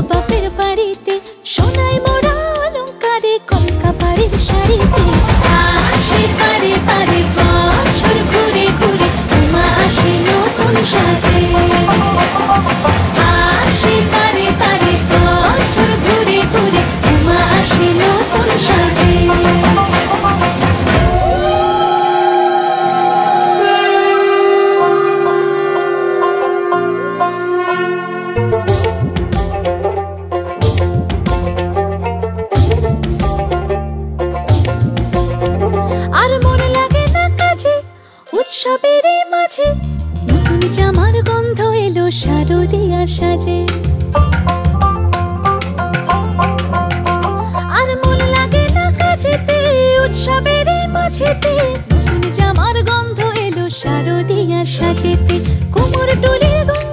বাপের বাড়িতে, সোনাই মোড়া অলংকারে কলকা বাড়ির শাড়িতে। আসে পারে পারে বছর ঘুরে ঘুরে, উমা আসে নতুন সাজে। আসে পারে পারে বছর ঘুরে ঘুরে, উমা আসে নতুন সাজে। আর মন লাগে না কাজে, উৎসবের মাঝে নতুন জামার গন্ধ এলো শারদিয়ার সাজে।